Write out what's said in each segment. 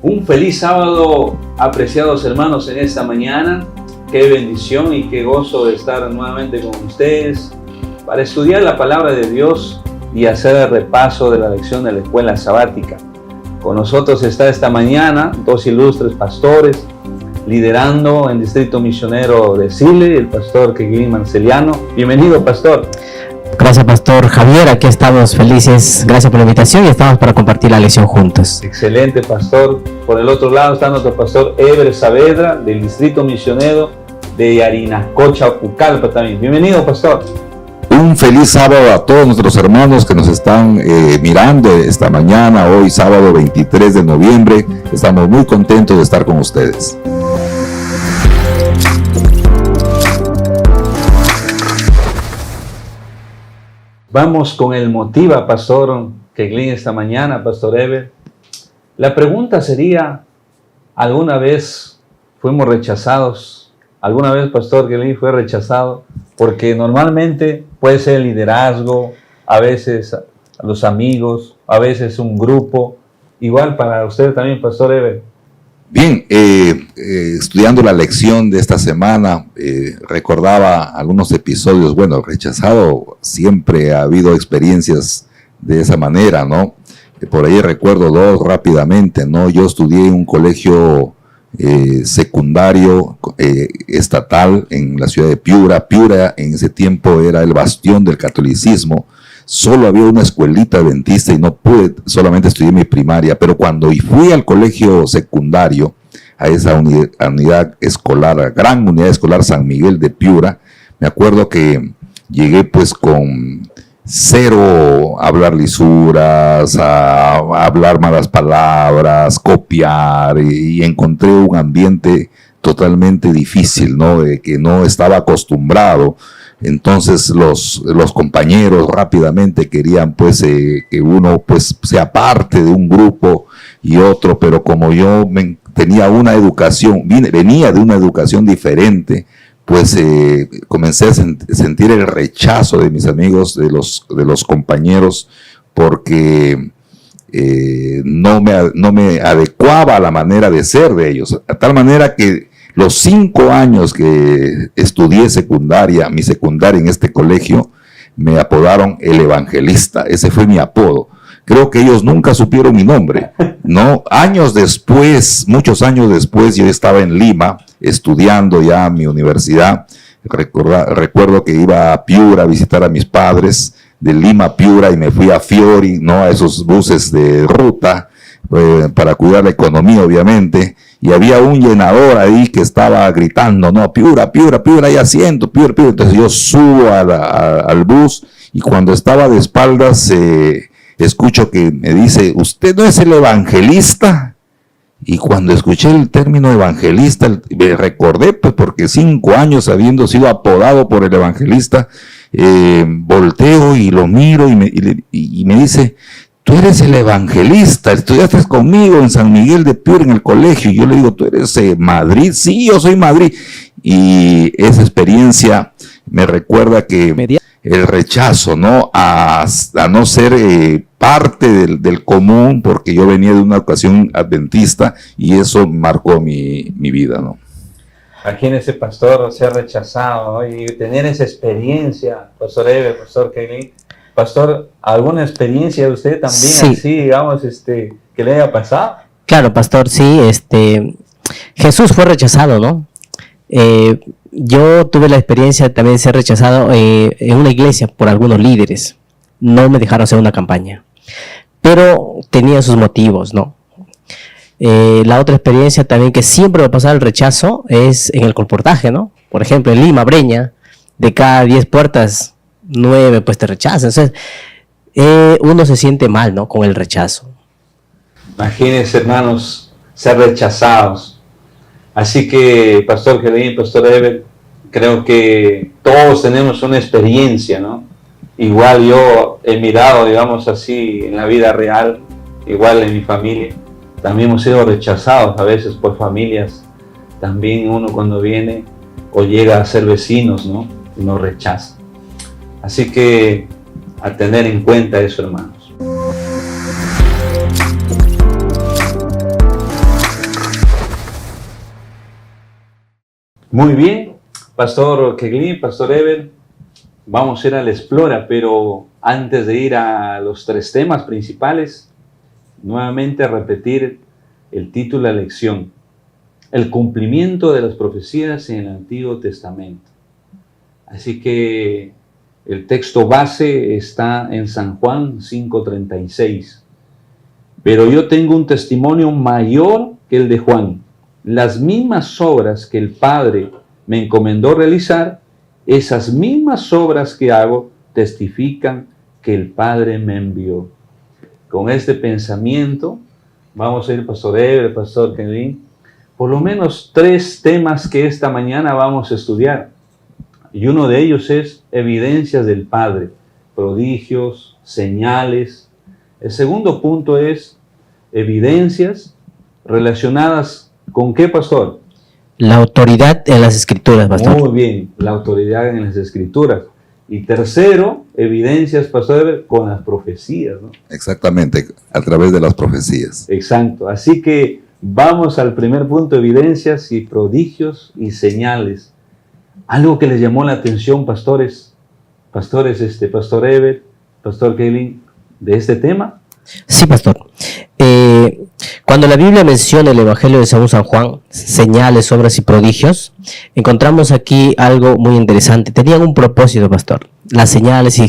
Un feliz sábado, apreciados hermanos, en esta mañana. Qué bendición y qué gozo de estar nuevamente con ustedes para estudiar la palabra de Dios y hacer el repaso de la lección de la escuela sabática. Con nosotros está esta mañana dos ilustres pastores liderando en Distrito Misionero de Sile, el pastor Keglin Marceliano. Bienvenido, pastor. Gracias, pastor Javier. Aquí estamos felices. Gracias por la invitación y estamos para compartir la lección juntos. Excelente, pastor. Por el otro lado está nuestro pastor Eber Saavedra, del Distrito Misionero de Yarinacocha, Pucallpa también. Bienvenido, pastor. Un feliz sábado a todos nuestros hermanos que nos están mirando esta mañana, hoy sábado 23 de noviembre. Estamos muy contentos de estar con ustedes. Vamos con el motiva, pastor Keglin, esta mañana, pastor Eber. La pregunta sería, ¿alguna vez fuimos rechazados? ¿Alguna vez, pastor Keglin, fue rechazado? Porque normalmente puede ser el liderazgo, a veces los amigos, a veces un grupo. Igual para usted también, pastor Eber. Bien, estudiando la lección de esta semana, recordaba algunos episodios. Bueno, rechazado, siempre ha habido experiencias de esa manera, ¿no? Por ahí recuerdo dos rápidamente, ¿no? Yo estudié en un colegio secundario estatal en la ciudad de Piura. Piura en ese tiempo era el bastión del catolicismo. Solo había una escuelita adventista y no pude, solamente estudié mi primaria, pero cuando fui al colegio secundario, a esa unidad escolar, gran unidad escolar San Miguel de Piura, me acuerdo que llegué pues con cero a hablar lisuras, a hablar malas palabras, copiar, y encontré un ambiente totalmente difícil, ¿no? De que no estaba acostumbrado. Entonces los compañeros rápidamente querían pues que uno pues sea parte de un grupo y otro, pero como yo tenía una educación, venía de una educación diferente, pues comencé a sentir el rechazo de mis amigos, de los compañeros, porque no me adecuaba a la manera de ser de ellos, a tal manera que los 5 años que estudié mi secundaria en este colegio, me apodaron el evangelista. Ese fue mi apodo. Creo que ellos nunca supieron mi nombre, ¿no? Años después, muchos años después, yo estaba en Lima estudiando ya mi universidad. Recuerdo que iba a Piura a visitar a mis padres, de Lima a Piura, y me fui a Fiori, ¿no? A esos buses de ruta, para cuidar la economía, obviamente. Y había un llenador ahí que estaba gritando, no, Piura, Piura, Piura, hay asiento, Piura, Piura. Entonces yo subo al bus, y cuando estaba de espaldas, escucho que me dice, ¿usted no es el evangelista? Y cuando escuché el término evangelista, me recordé, pues porque 5 años habiendo sido apodado por el evangelista, volteo y lo miro y me dice, tú eres el evangelista, estudiaste conmigo en San Miguel de Piura en el colegio. Y yo le digo, ¿tú eres Madrid? Sí, yo soy Madrid. Y esa experiencia me recuerda que el rechazo, ¿no? A no ser parte del común, porque yo venía de una educación adventista y eso marcó mi vida, ¿no? Imagínese, pastor, ser rechazado, ¿no? Y tener esa experiencia, pastor Eber, pastor Keglin. Pastor, ¿alguna experiencia de usted también, Sí. así, digamos, que le haya pasado? Claro, pastor, sí. Jesús fue rechazado, ¿no? Yo tuve la experiencia también de ser rechazado en una iglesia por algunos líderes. No me dejaron hacer una campaña, pero tenía sus motivos, ¿no? La otra experiencia también que siempre me pasaba el rechazo es en el colportaje, ¿no? Por ejemplo, en Lima, Breña, de cada 10 puertas, 9 pues te rechazan. Entonces, uno se siente mal, ¿no? Con el rechazo. Imagínense, hermanos, ser rechazados. Así que, pastor Keglin, pastor Eber, creo que todos tenemos una experiencia, ¿no? Igual yo he mirado, digamos así, en la vida real, igual en mi familia, también hemos sido rechazados a veces por familias. También uno cuando viene o llega a ser vecinos, ¿no? Y nos rechaza. Así que a tener en cuenta eso, hermanos. Muy bien, Pastor Keglin, Pastor Ever, vamos a ir al Explora, pero antes de ir a los 3 temas principales, nuevamente repetir el título de la lección: el cumplimiento de las profecías en el Antiguo Testamento. Así que el texto base está en San Juan 5:36. Pero yo tengo un testimonio mayor que el de Juan. Las mismas obras que el Padre me encomendó realizar, esas mismas obras que hago testifican que el Padre me envió. Con este pensamiento vamos a ir, Pastor Eber, Pastor Keglin, por lo menos 3 temas que esta mañana vamos a estudiar. Y uno de ellos es evidencias del Padre, prodigios, señales. El segundo punto es evidencias relacionadas ¿con qué, Pastor? La autoridad en las Escrituras, Pastor. Muy bien, la autoridad en las Escrituras. Y tercero, evidencias, Pastor, con las profecías, ¿no? Exactamente, a través de las profecías. Exacto. Así que vamos al primer punto: evidencias y prodigios y señales. Algo que les llamó la atención, Pastor Eber, Pastor Keglin, de este tema. Sí, Pastor. Cuando la Biblia menciona el Evangelio de según San Juan, señales, obras y prodigios, encontramos aquí algo muy interesante. Tenían un propósito, Pastor. Las señales y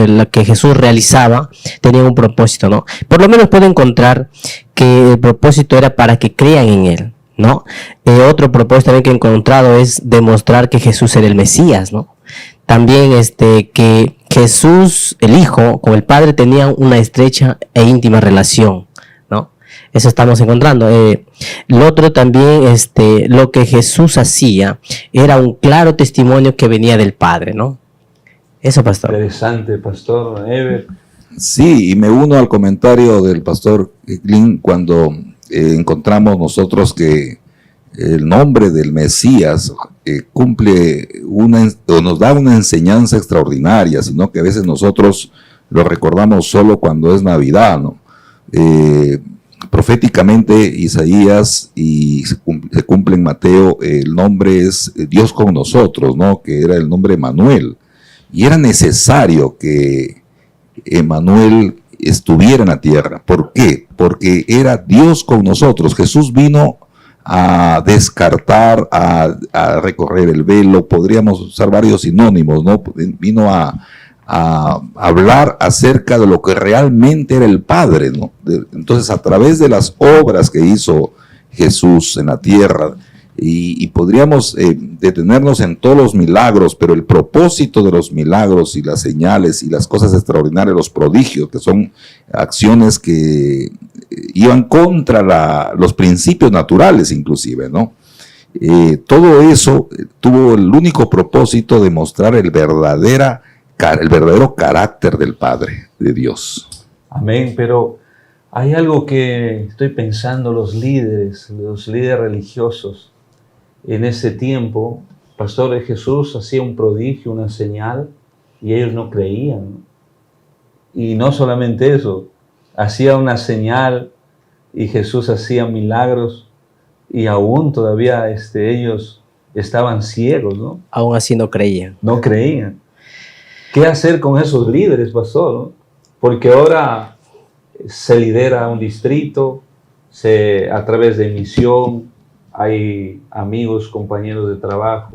la que Jesús realizaba tenían un propósito, ¿no? Por lo menos puedo encontrar que el propósito era para que crean en Él, ¿no? Otro propósito también que he encontrado es demostrar que Jesús era el Mesías, ¿no? También que Jesús, el Hijo, con el Padre tenían una estrecha e íntima relación, ¿no? Eso estamos encontrando. Lo otro también, lo que Jesús hacía era un claro testimonio que venía del Padre, ¿no? Eso, Pastor. Interesante, Pastor Eber. Sí, y me uno al comentario del Pastor Keglin cuando encontramos nosotros que el nombre del Mesías cumple o nos da una enseñanza extraordinaria, sino que a veces nosotros lo recordamos solo cuando es Navidad, ¿no? Proféticamente Isaías, y se cumple en Mateo, el nombre es Dios con nosotros, ¿no? Que era el nombre Emanuel, y era necesario que Emanuel estuviera en la tierra. ¿Por qué? Porque era Dios con nosotros. Jesús vino a descartar, a recorrer el velo, podríamos usar varios sinónimos, ¿no? Vino a hablar acerca de lo que realmente era el Padre, ¿no? Entonces, a través de las obras que hizo Jesús en la tierra, y podríamos detenernos en todos los milagros, pero el propósito de los milagros y las señales y las cosas extraordinarias, los prodigios, que son acciones que iban contra los principios naturales inclusive, ¿no? Todo eso tuvo el único propósito de mostrar el verdadero carácter del Padre, de Dios. Amén, pero hay algo que estoy pensando, los líderes religiosos en ese tiempo. Pastor, Jesús hacía un prodigio, una señal, y ellos no creían, ¿no? Y no solamente eso, hacía una señal y Jesús hacía milagros, y aún todavía ellos estaban ciegos, ¿no? Aún así no creían. No creían. ¿Qué hacer con esos líderes, Pastor, ¿no? Porque ahora se lidera un distrito, a través de misión, hay amigos, compañeros de trabajo,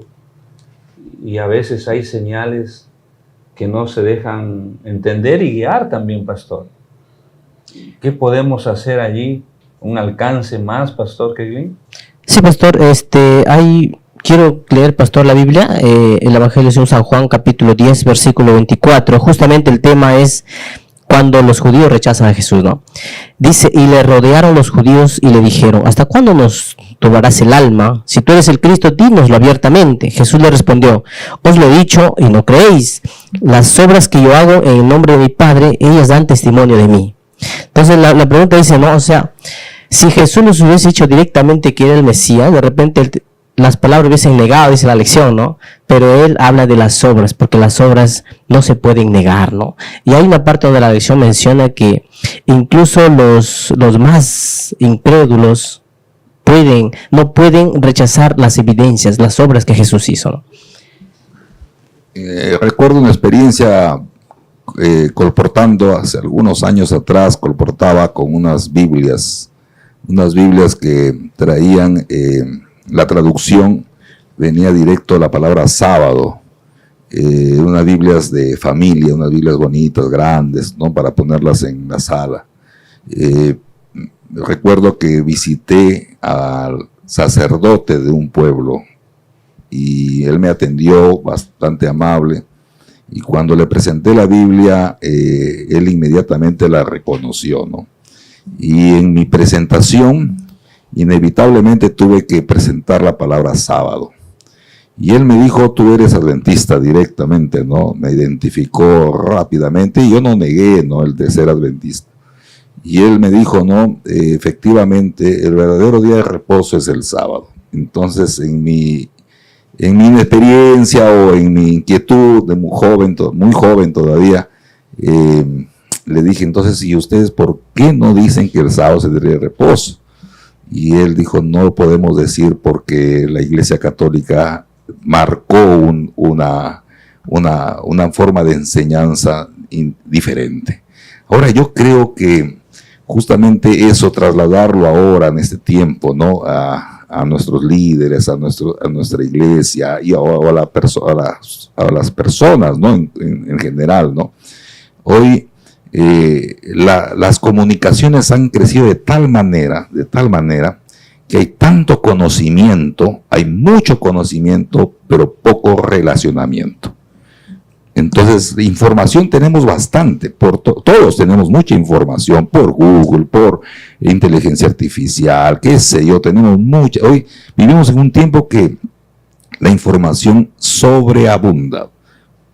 y a veces hay señales que no se dejan entender y guiar también, Pastor. ¿Qué podemos hacer allí? ¿Un alcance más, Pastor Keglin? Sí, Pastor, quiero leer, Pastor, la Biblia, el Evangelio de San Juan, capítulo 10, versículo 24. Justamente el tema es cuando los judíos rechazan a Jesús, ¿no? Dice, y le rodearon los judíos y le dijeron, ¿hasta cuándo nos turbarás el alma? Si tú eres el Cristo, dínoslo abiertamente. Jesús le respondió, os lo he dicho y no creéis. Las obras que yo hago en el nombre de mi Padre, ellas dan testimonio de mí. Entonces la pregunta dice, ¿no? O sea, si Jesús nos hubiese dicho directamente que era el Mesías, de repente las palabras hubiesen negado, dice la lección, ¿no? Pero él habla de las obras, porque las obras no se pueden negar, ¿no? Y hay una parte donde la lección menciona que incluso los más incrédulos no pueden rechazar las evidencias, las obras que Jesús hizo, ¿no? Recuerdo una experiencia colportando hace algunos años atrás, colportaba con unas Biblias que traían la traducción, venía directo la palabra sábado, unas Biblias de familia, unas Biblias bonitas, grandes, ¿no? Para ponerlas en la sala. Recuerdo que visité al sacerdote de un pueblo y él me atendió bastante amable, y cuando le presenté la Biblia, él inmediatamente la reconoció, ¿no? Y en mi presentación, inevitablemente tuve que presentar la palabra sábado. Y él me dijo, tú eres adventista directamente, ¿no? Me identificó rápidamente y yo no negué, ¿no?, el de ser adventista. Y él me dijo, no, efectivamente, el verdadero día de reposo es el sábado. Entonces, en mi inexperiencia o en mi inquietud de muy joven todavía, le dije, entonces, ¿y ustedes por qué no dicen que el sábado es el día de reposo? Y él dijo, no lo podemos decir porque la Iglesia Católica marcó una forma de enseñanza diferente. Ahora, yo creo que justamente eso, trasladarlo ahora en este tiempo, ¿no?, a nuestros líderes, a nuestra iglesia y a las personas, ¿no?, en general, ¿no? Hoy las comunicaciones han crecido de tal manera que hay tanto conocimiento, hay mucho conocimiento, pero poco relacionamiento. Entonces, información tenemos bastante, todos tenemos mucha información, por Google, por inteligencia artificial, qué sé yo, tenemos mucha. Hoy vivimos en un tiempo que la información sobreabunda,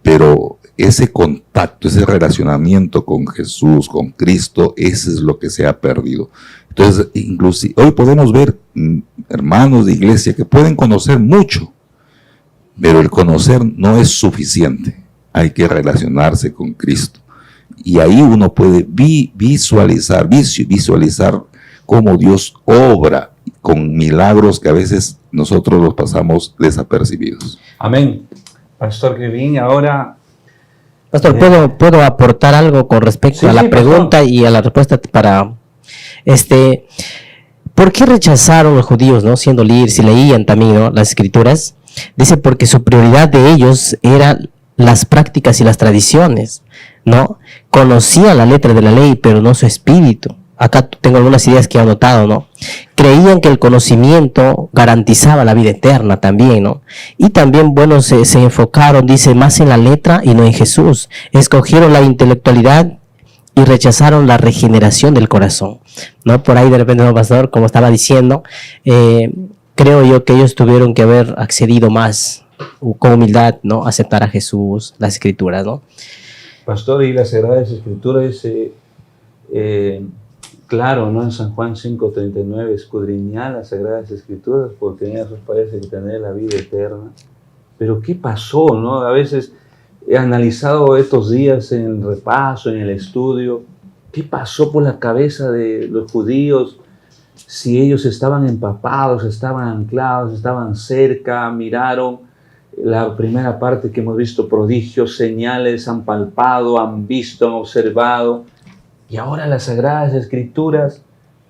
pero ese contacto, ese relacionamiento con Jesús, con Cristo, ese es lo que se ha perdido. Entonces, inclusive, hoy podemos ver hermanos de iglesia que pueden conocer mucho, pero el conocer no es suficiente. Hay que relacionarse con Cristo. Y ahí uno puede visualizar cómo Dios obra con milagros que a veces nosotros los pasamos desapercibidos. Amén. Pastor Kevin, ahora... Pastor, ¿puedo aportar algo con respecto a la pregunta, pastor, y a la respuesta para... ¿Por qué rechazaron los judíos, no, siendo líderes, si leían también, ¿no?, las escrituras? Dice, porque su prioridad de ellos era las prácticas y las tradiciones, ¿no? Conocían la letra de la ley, pero no su espíritu. Acá tengo algunas ideas que he anotado, ¿no? Creían que el conocimiento garantizaba la vida eterna también, ¿no? Y también, bueno, se enfocaron, dice, más en la letra y no en Jesús. Escogieron la intelectualidad y rechazaron la regeneración del corazón, ¿no? Por ahí de repente, ¿no, pastor? Como estaba diciendo, creo yo que ellos tuvieron que haber accedido más con humildad, ¿no? Aceptar a Jesús, las escrituras, ¿no? Pastor, y las Sagradas Escrituras dice, claro, ¿no?, en San Juan 5:39, escudriñad las Sagradas Escrituras porque en ellas os parece que tenéis la vida eterna. Pero ¿qué pasó, no? A veces he analizado estos días en el repaso, en el estudio, ¿qué pasó por la cabeza de los judíos? Si ellos estaban empapados, estaban anclados, estaban cerca, miraron la primera parte que hemos visto, prodigios, señales, han palpado, han visto, han observado. Y ahora las Sagradas Escrituras,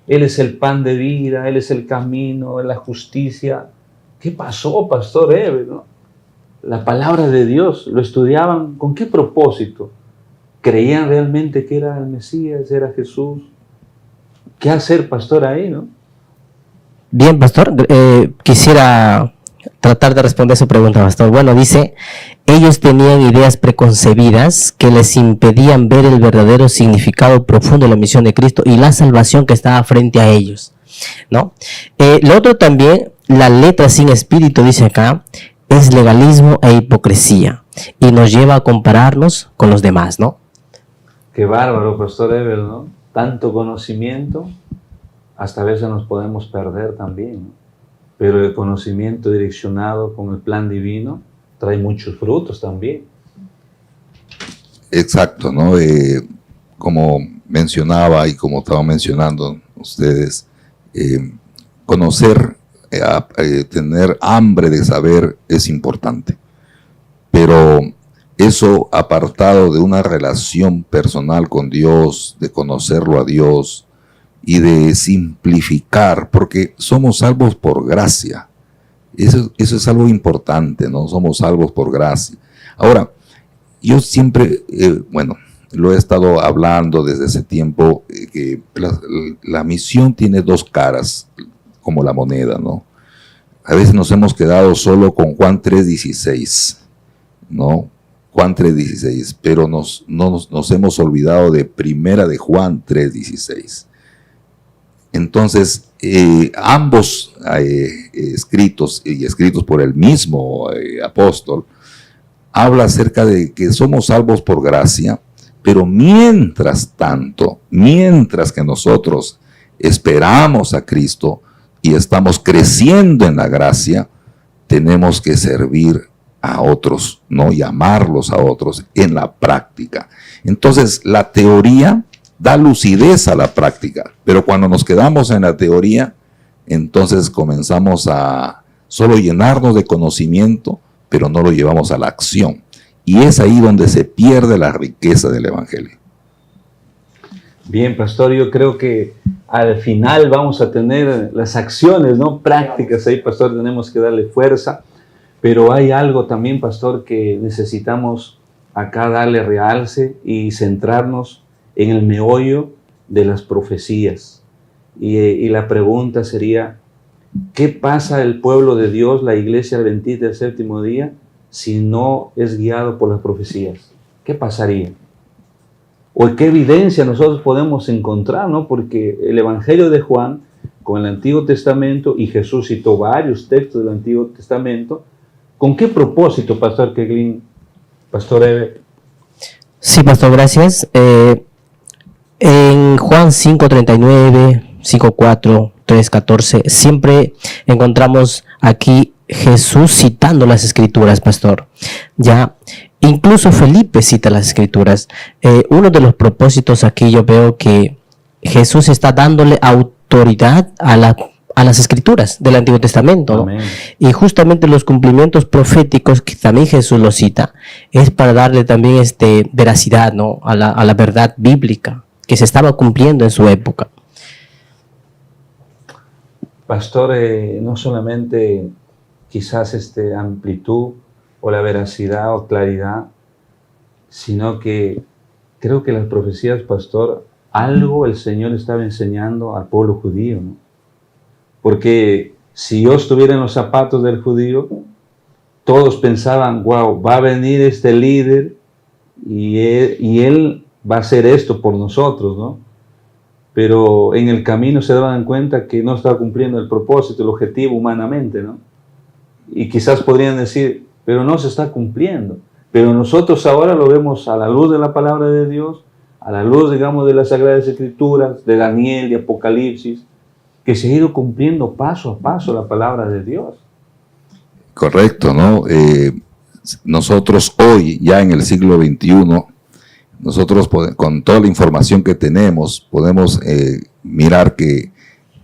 Él es el pan de vida, Él es el camino, la justicia. ¿Qué pasó, Pastor Eber, no? La palabra de Dios, ¿lo estudiaban con qué propósito? ¿Creían realmente que era el Mesías, era Jesús? ¿Qué hacer, Pastor, ahí, no? Bien, Pastor, quisiera tratar de responder su pregunta, Pastor. Bueno, dice, ellos tenían ideas preconcebidas que les impedían ver el verdadero significado profundo de la misión de Cristo y la salvación que estaba frente a ellos, ¿no? Lo otro también, la letra sin espíritu, dice acá, es legalismo e hipocresía y nos lleva a compararnos con los demás, ¿no? Qué bárbaro, Pastor Eber, ¿no? Tanto conocimiento, hasta a veces nos podemos perder también, ¿no? Pero el conocimiento direccionado con el plan divino trae muchos frutos también. Exacto, ¿no? Como mencionaba y como estaban mencionando ustedes, conocer, tener hambre de saber es importante, pero eso apartado de una relación personal con Dios, de conocerlo a Dios y de simplificar, porque somos salvos por gracia. Eso es algo importante, ¿no? Somos salvos por gracia. Ahora, yo siempre, lo he estado hablando desde ese tiempo, que la misión tiene dos caras, como la moneda, ¿no? A veces nos hemos quedado solo con Juan 3:16, ¿no? Juan 3:16, pero nos hemos olvidado de Primera de Juan 3:16. Entonces, ambos escritos, y escritos por el mismo apóstol, habla acerca de que somos salvos por gracia, pero mientras tanto, mientras que nosotros esperamos a Cristo y estamos creciendo en la gracia, tenemos que servir a otros, ¿no? Y amarlos a otros en la práctica. Entonces, la teoría da lucidez a la práctica, pero cuando nos quedamos en la teoría, entonces comenzamos a solo llenarnos de conocimiento, pero no lo llevamos a la acción. Y es ahí donde se pierde la riqueza del Evangelio. Bien, pastor, yo creo que al final vamos a tener las acciones, ¿no? Prácticas ahí, pastor, tenemos que darle fuerza, pero hay algo también, pastor, que necesitamos acá darle realce y centrarnos en el meollo de las profecías. Y la pregunta sería, ¿qué pasa el pueblo de Dios, la iglesia adventista del séptimo día, si no es guiado por las profecías? ¿Qué pasaría? ¿O qué evidencia nosotros podemos encontrar, ¿no? Porque el Evangelio de Juan, con el Antiguo Testamento, y Jesús citó varios textos del Antiguo Testamento, ¿con qué propósito, pastor Keglin, pastor Eber? Sí, pastor, gracias. En Juan 5:39, 5:4, 3:14, siempre encontramos aquí Jesús citando las Escrituras, pastor. Ya, incluso Felipe cita las Escrituras. Uno de los propósitos aquí yo veo que Jesús está dándole autoridad a las Escrituras del Antiguo Testamento, ¿no? Y justamente los cumplimientos proféticos, que también Jesús los cita, es para darle también veracidad, ¿no? a la verdad bíblica que se estaba cumpliendo en su época. Pastor, no solamente quizás amplitud o la veracidad o claridad, sino que creo que las profecías, pastor, algo el Señor estaba enseñando al pueblo judío, ¿no? Porque si yo estuviera en los zapatos del judío, todos pensaban, wow, va a venir este líder y él va a hacer esto por nosotros, ¿no? Pero en el camino se daban cuenta que no estaba cumpliendo el propósito, el objetivo humanamente, ¿no? Y quizás podrían decir, pero no se está cumpliendo. Pero nosotros ahora lo vemos a la luz de la palabra de Dios, a la luz, digamos, de las Sagradas Escrituras, de Daniel, de Apocalipsis, que se ha ido cumpliendo paso a paso la palabra de Dios. Correcto, ¿no? Nosotros hoy, ya en el siglo XXI, nosotros con toda la información que tenemos, podemos mirar que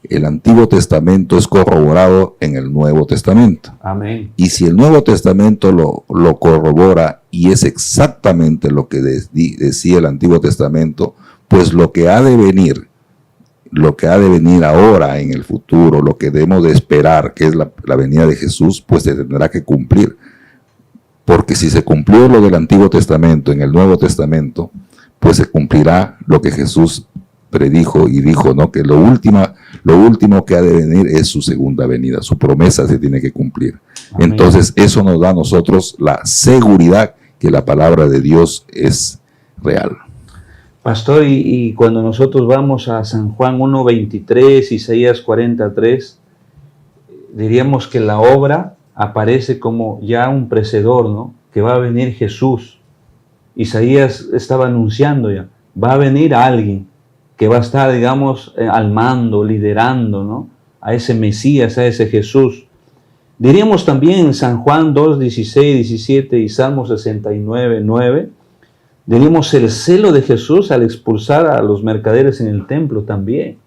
el Antiguo Testamento es corroborado en el Nuevo Testamento. Amén. Y si el Nuevo Testamento lo corrobora y es exactamente lo que decía el Antiguo Testamento, pues lo que ha de venir ahora en el futuro, lo que debemos de esperar, que es la venida de Jesús, pues se tendrá que cumplir. Porque si se cumplió lo del Antiguo Testamento en el Nuevo Testamento, pues se cumplirá lo que Jesús predijo y dijo, ¿no? Que lo último que ha de venir es su segunda venida. Su promesa se tiene que cumplir. Amén. Entonces, eso nos da a nosotros la seguridad que la palabra de Dios es real. Pastor, y cuando nosotros vamos a San Juan 1:23, Isaías 43, diríamos que la obra aparece como ya un precedor, ¿no? Que va a venir Jesús. Isaías estaba anunciando ya, va a venir alguien que va a estar, digamos, al mando, liderando, ¿no? A ese Mesías, a ese Jesús. Diríamos también en San Juan 2:16, 17 y Salmo 69:9, diríamos el celo de Jesús al expulsar a los mercaderes en el templo también.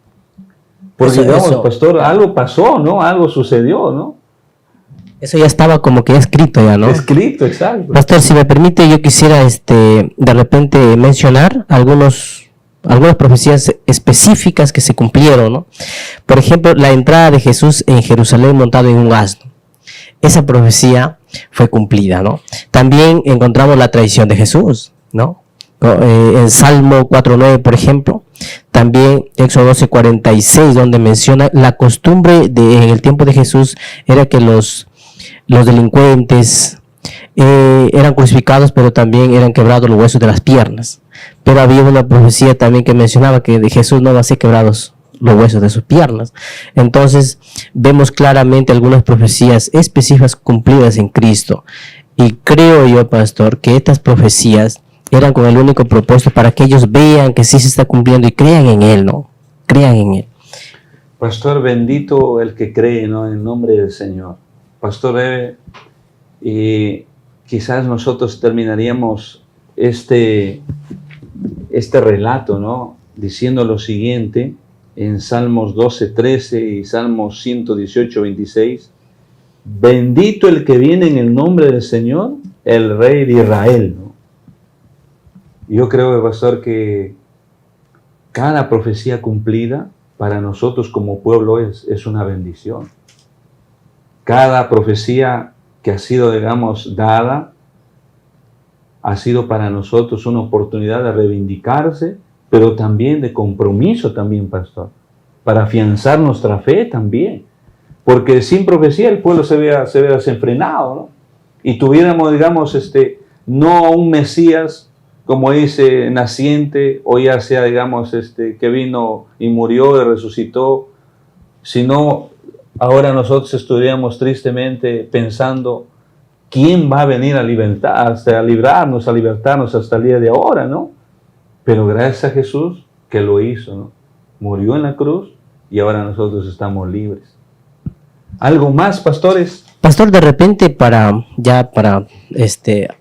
Porque digamos, eso, pastor, algo pasó, ¿no? Algo sucedió, ¿no? eso ya estaba como que escrito ya, ¿no? Escrito, exacto. Pastor, si me permite, yo quisiera de repente mencionar algunas profecías específicas que se cumplieron, ¿no? Por ejemplo, la entrada de Jesús en Jerusalén montado en un asno. Esa profecía fue cumplida, ¿no? También encontramos la traición de Jesús, ¿no? En Salmo 4:9, por ejemplo, también Éxodo 12:46, donde menciona la costumbre en el tiempo de Jesús era que los delincuentes eran crucificados, pero también eran quebrados los huesos de las piernas. Pero había una profecía también que mencionaba que de Jesús no va a ser quebrados los huesos de sus piernas. Entonces vemos claramente algunas profecías específicas cumplidas en Cristo. Y creo yo, pastor, que estas profecías eran con el único propósito para que ellos vean que sí se está cumpliendo y crean en Él, ¿no? Crean en Él. Pastor, bendito el que cree, ¿no? En nombre del Señor. Pastor Eve, y quizás nosotros terminaríamos este relato, ¿no? Diciendo lo siguiente en Salmos 12:13 y Salmos 118:26. Bendito el que viene en el nombre del Señor, el Rey de Israel, ¿no? Yo creo, pastor, que cada profecía cumplida para nosotros como pueblo es una bendición. Cada profecía que ha sido, digamos, dada, ha sido para nosotros una oportunidad de reivindicarse, pero también de compromiso también, pastor, para afianzar nuestra fe también. Porque sin profecía el pueblo se vea desenfrenado, ¿no? Y tuviéramos, digamos, no un Mesías, como dice, naciente, o ya sea, digamos, que vino y murió y resucitó, sino ahora nosotros estudiamos tristemente pensando quién va a venir a librarnos, a libertarnos hasta el día de ahora, ¿no? Pero gracias a Jesús que lo hizo, ¿no? Murió en la cruz y ahora nosotros estamos libres. ¿Algo más, pastores? Pastor, de repente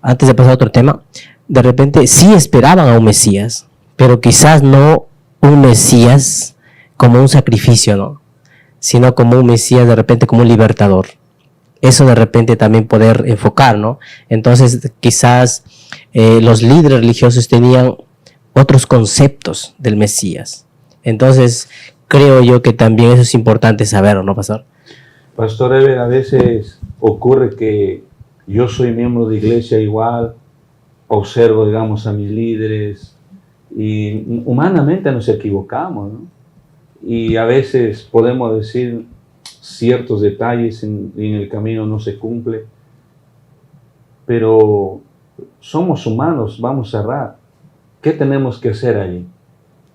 antes de pasar a otro tema, de repente sí esperaban a un Mesías, pero quizás no un Mesías como un sacrificio, ¿no? Sino como un Mesías de repente como un libertador. Eso de repente también poder enfocar, ¿no? Entonces quizás los líderes religiosos tenían otros conceptos del Mesías. Entonces creo yo que también eso es importante saberlo, ¿no, pastor? Pastor Ever, a veces ocurre que yo soy miembro de iglesia igual, observo, digamos, a mis líderes y humanamente nos equivocamos, ¿no? Y a veces podemos decir ciertos detalles y en el camino no se cumple, pero somos humanos, vamos a errar. ¿Qué tenemos que hacer allí?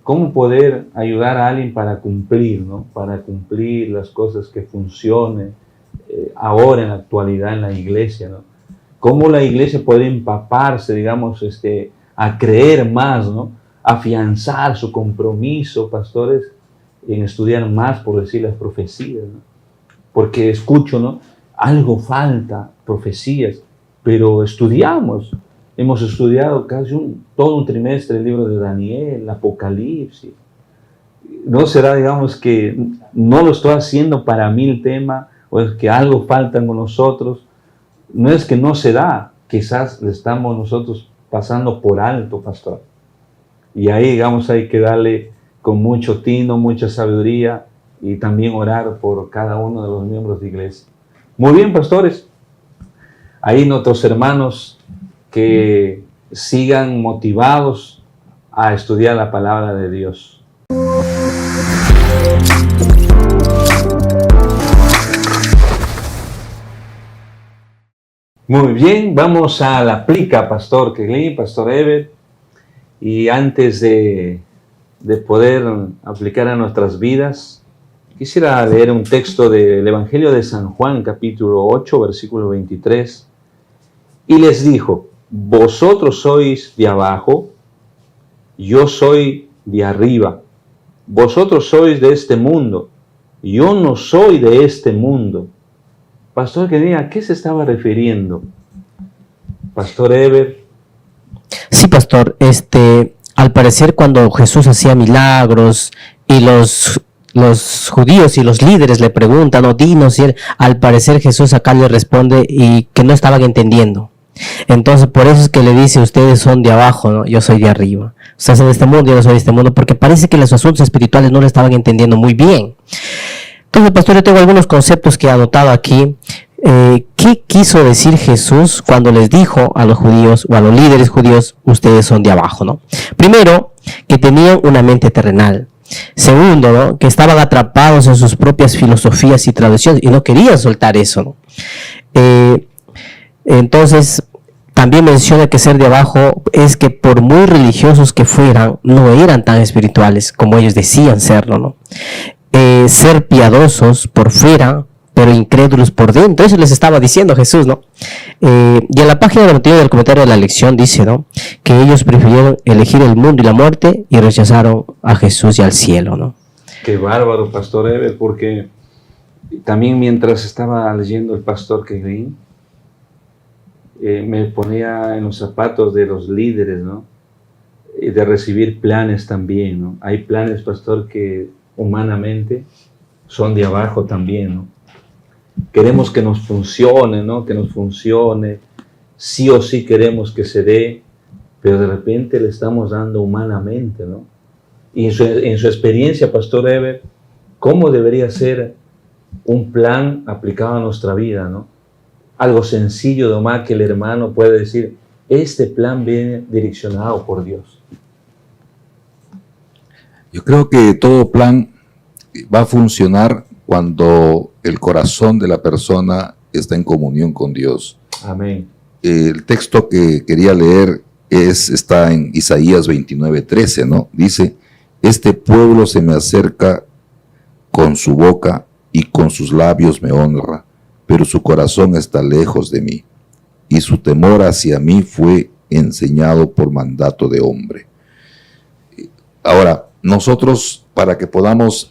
¿Cómo poder ayudar a alguien para cumplir, ¿no? Para cumplir las cosas que funcionen ahora en la actualidad en la iglesia, ¿no? ¿Cómo la iglesia puede empaparse, digamos, a creer más, ¿no? Afianzar su compromiso, pastores, en estudiar más, por decir, las profecías, ¿no? Porque escucho, ¿no? Algo falta, profecías, pero estudiamos. Hemos estudiado casi todo un trimestre el libro de Daniel, el Apocalipsis. ¿No será, digamos, que no lo estoy haciendo para mí el tema, o es que algo falta con nosotros? No es que no se da, quizás le estamos nosotros pasando por alto, pastor. Y ahí, digamos, hay que darle con mucho tino, mucha sabiduría y también orar por cada uno de los miembros de iglesia. Muy bien, pastores. Ahí nuestros hermanos que sigan motivados a estudiar la palabra de Dios. Muy bien, vamos a la aplica, Pastor Keglin, Pastor Ever. Y antes de poder aplicar a nuestras vidas, quisiera leer un texto del Evangelio de San Juan, capítulo 8, versículo 23. Y les dijo: vosotros sois de abajo, yo soy de arriba. Vosotros sois de este mundo, yo no soy de este mundo. Pastor, ¿a qué se estaba refiriendo? Pastor Ever. Sí, pastor, al parecer cuando Jesús hacía milagros y los los judíos y los líderes le preguntan, o dinos, y al parecer Jesús acá le responde y que no estaban entendiendo. Entonces por eso es que le dice, ustedes son de abajo, ¿no? Yo soy de arriba. Ustedes son de este mundo, yo no soy de este mundo, porque parece que los asuntos espirituales no lo estaban entendiendo muy bien. Entonces, pastor, yo tengo algunos conceptos que he anotado aquí. ¿Qué quiso decir Jesús cuando les dijo a los judíos o a los líderes judíos, ustedes son de abajo, ¿no? Primero, que tenían una mente terrenal. Segundo, ¿no? Que estaban atrapados en sus propias filosofías y tradiciones y no querían soltar eso, ¿no? Entonces, también menciona que ser de abajo es que por muy religiosos que fueran, no eran tan espirituales como ellos decían serlo, ¿no? Ser piadosos por fuera, pero incrédulos por dentro. Eso les estaba diciendo Jesús, ¿no? Y en la página 21 del comentario de la lección dice, ¿no? Que ellos prefirieron elegir el mundo y la muerte y rechazaron a Jesús y al cielo, ¿no? Qué bárbaro, Pastor Ever, porque también mientras estaba leyendo el Pastor Kevin, me ponía en los zapatos de los líderes, ¿no? Y de recibir planes también, ¿no? Hay planes, Pastor, que humanamente son de abajo también, ¿no? Queremos que nos funcione, ¿no? Que nos funcione, sí o sí queremos que se dé, pero de repente le estamos dando humanamente, ¿no? Y en su experiencia, Pastor Ever, ¿cómo debería ser un plan aplicado a nuestra vida, ¿no? Algo sencillo, nomás, que el hermano puede decir, este plan viene direccionado por Dios. Yo creo que todo plan va a funcionar cuando el corazón de la persona está en comunión con Dios. Amén. El texto que quería leer está en Isaías 29:13, ¿no? Dice, este pueblo se me acerca con su boca y con sus labios me honra, pero su corazón está lejos de mí, y su temor hacia mí fue enseñado por mandato de hombre. Ahora, nosotros, para que podamos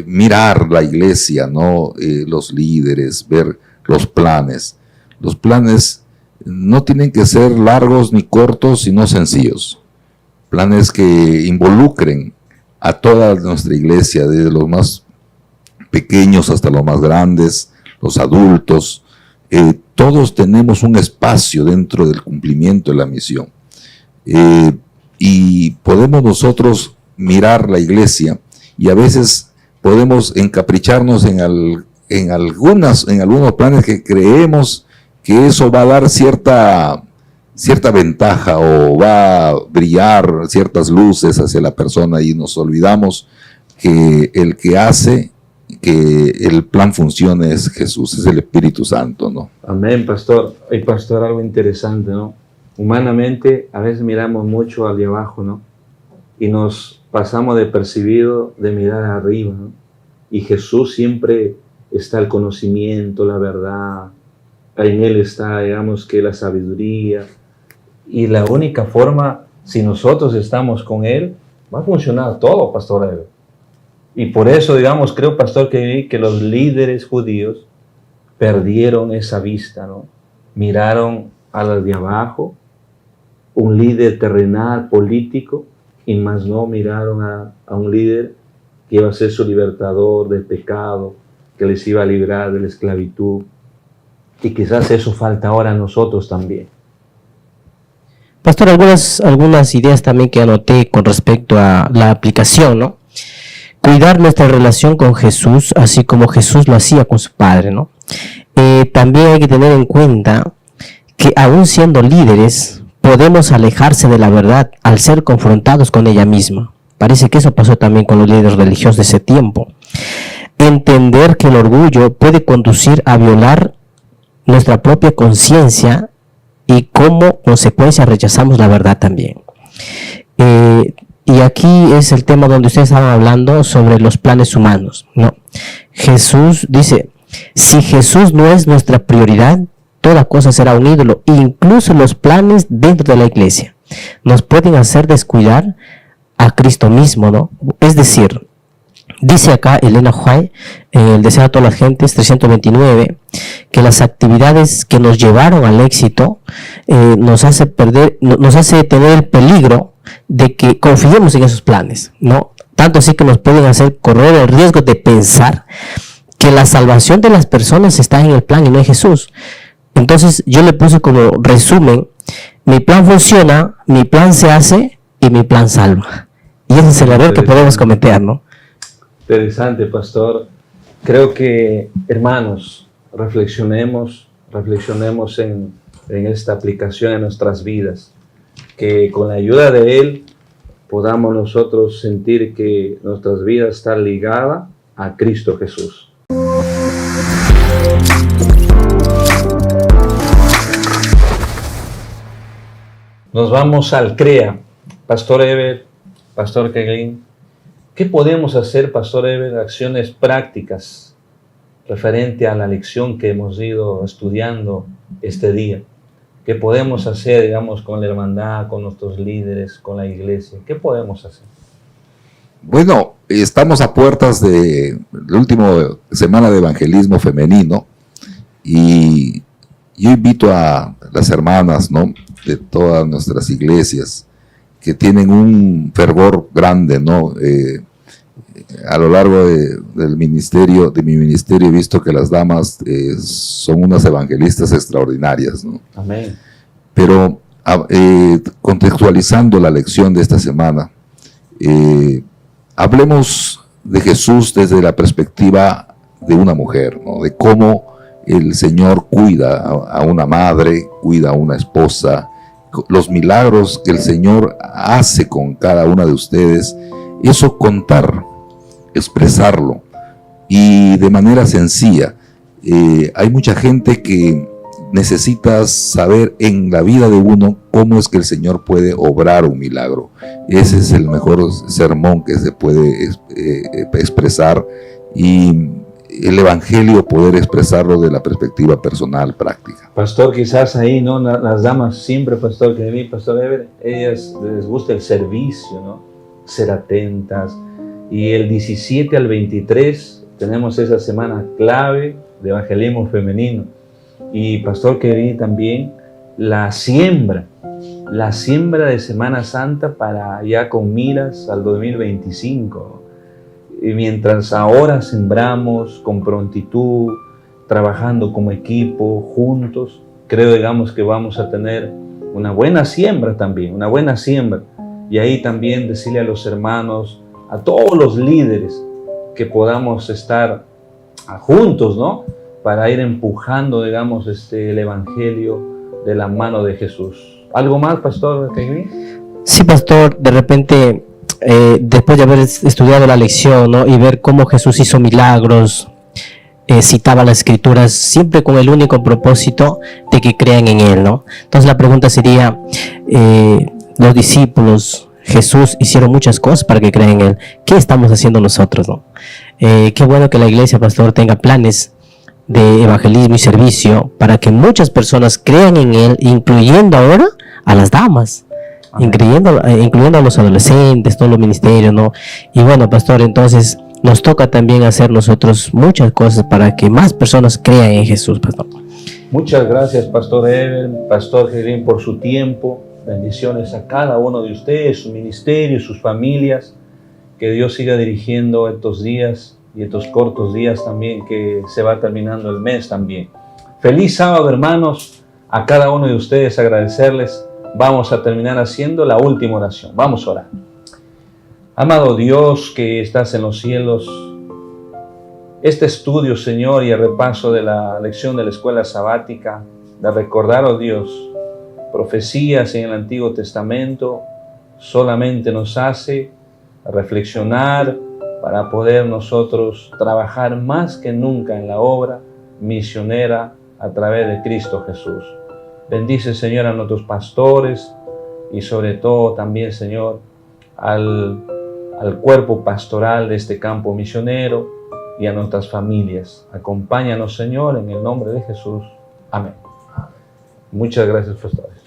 mirar la iglesia, ¿no? Los líderes, ver los planes no tienen que ser largos ni cortos, sino sencillos. Planes que involucren a toda nuestra iglesia, desde los más pequeños hasta los más grandes, los adultos. Todos tenemos un espacio dentro del cumplimiento de la misión. Y podemos nosotros mirar la iglesia y a veces podemos encapricharnos en algunos planes que creemos que eso va a dar cierta ventaja o va a brillar ciertas luces hacia la persona, y nos olvidamos que el que hace que el plan funcione es Jesús, es el Espíritu Santo, ¿no? Amén, Pastor. Y Pastor, algo interesante, ¿no? Humanamente a veces miramos mucho al de abajo, ¿no? Y nos pasamos de percibido de mirar arriba, ¿no? Y Jesús siempre está el conocimiento, la verdad, en Él está, digamos, que la sabiduría, y la única forma, si nosotros estamos con Él, va a funcionar todo, Pastor Ever. Y por eso, digamos, creo, Pastor, que los líderes judíos perdieron esa vista, ¿no? Miraron a los de abajo, un líder terrenal, político, y más no miraron a un líder que iba a ser su libertador del pecado, que les iba a librar de la esclavitud. Y quizás eso falta ahora a nosotros también. Pastor, algunas ideas también que anoté con respecto a la aplicación, ¿no? Cuidar nuestra relación con Jesús, así como Jesús lo hacía con su Padre, ¿no? También hay que tener en cuenta que aún siendo líderes, podemos alejarse de la verdad al ser confrontados con ella misma. Parece que eso pasó también con los líderes religiosos de ese tiempo. Entender que el orgullo puede conducir a violar nuestra propia conciencia y como consecuencia rechazamos la verdad también. Y aquí es el tema donde ustedes estaban hablando sobre los planes humanos, ¿no? Jesús dice, si Jesús no es nuestra prioridad, toda cosa será un ídolo. Incluso los planes dentro de la iglesia nos pueden hacer descuidar a Cristo mismo, ¿no? Es decir, dice acá Elena White, el deseo a todas las gentes, 329, que las actividades que nos llevaron al éxito nos hace tener el peligro de que confiemos en esos planes, ¿no? tanto así que nos pueden hacer correr el riesgo de pensar que la salvación de las personas está en el plan y no en Jesús. Entonces yo le puse como resumen: mi plan funciona, mi plan se hace y mi plan salva. Y ese es el error que podemos cometer, ¿no? Interesante, pastor. Creo que, hermanos, reflexionemos en esta aplicación en nuestras vidas, que con la ayuda de Él podamos nosotros sentir que nuestras vidas están ligadas a Cristo Jesús. Nos vamos al CREA. Pastor Ever, Pastor Keglin, ¿qué podemos hacer, Pastor Ever, acciones prácticas referente a la lección que hemos ido estudiando este día? ¿Qué podemos hacer, digamos, con la hermandad, con nuestros líderes, con la iglesia? ¿Qué podemos hacer? Bueno, estamos a puertas de la última semana de evangelismo femenino y yo invito a las hermanas, ¿no?, de todas nuestras iglesias que tienen un fervor grande, ¿no? A lo largo de mi ministerio he visto que las damas son unas evangelistas extraordinarias, ¿no? Amén. Pero contextualizando la lección de esta semana, hablemos de Jesús desde la perspectiva de una mujer, ¿no? De cómo el Señor cuida a una madre, cuida a una esposa, los milagros que el Señor hace con cada una de ustedes. Eso contar, expresarlo y de manera sencilla. Hay mucha gente que necesita saber en la vida de uno cómo es que el Señor puede obrar un milagro. Ese es el mejor sermón que se puede expresar, y el Evangelio poder expresarlo de la perspectiva personal, práctica. Pastor, quizás ahí, ¿no?, las damas siempre, Pastor, que vi, Pastor Ever, ellas les gusta el servicio, ¿no?, ser atentas. Y el 17 al 23 tenemos esa semana clave de evangelismo femenino. Y Pastor, que vi también la siembra de Semana Santa para ya con miras al 2025. Y mientras ahora sembramos con prontitud, trabajando como equipo, juntos, creo, digamos, que vamos a tener una buena siembra también, una buena siembra. Y ahí también decirle a los hermanos, a todos los líderes, que podamos estar juntos, ¿no?, para ir empujando, digamos, el Evangelio de la mano de Jesús. ¿Algo más, Pastor Keglin? Sí, Pastor, de repente, después de haber estudiado la lección, ¿no?, y ver cómo Jesús hizo milagros, citaba las Escrituras, siempre con el único propósito de que crean en Él, ¿no? Entonces la pregunta sería, los discípulos, Jesús hicieron muchas cosas para que crean en Él. ¿Qué estamos haciendo nosotros, no? Qué bueno que la iglesia, Pastor, tenga planes de evangelismo y servicio para que muchas personas crean en Él, incluyendo ahora a las damas, incluyendo a los adolescentes, todos los ministerios, ¿no? Y bueno, Pastor, entonces nos toca también hacer nosotros muchas cosas para que más personas crean en Jesús, Pastor. Muchas gracias, Pastor Ever, Pastor Keglin, por su tiempo. Bendiciones a cada uno de ustedes, su ministerio, sus familias. Que Dios siga dirigiendo estos días y estos cortos días también, que se va terminando el mes también. Feliz sábado, hermanos. A cada uno de ustedes agradecerles. Vamos a terminar haciendo la última oración. Vamos a orar. Amado Dios que estás en los cielos, este estudio, Señor, y el repaso de la lección de la escuela sabática, de recordar, oh Dios, profecías en el Antiguo Testamento, solamente nos hace reflexionar para poder nosotros trabajar más que nunca en la obra misionera a través de Cristo Jesús. Bendice, Señor, a nuestros pastores y sobre todo también, Señor, al cuerpo pastoral de este campo misionero y a nuestras familias. Acompáñanos, Señor, en el nombre de Jesús. Amén. Muchas gracias, pastores.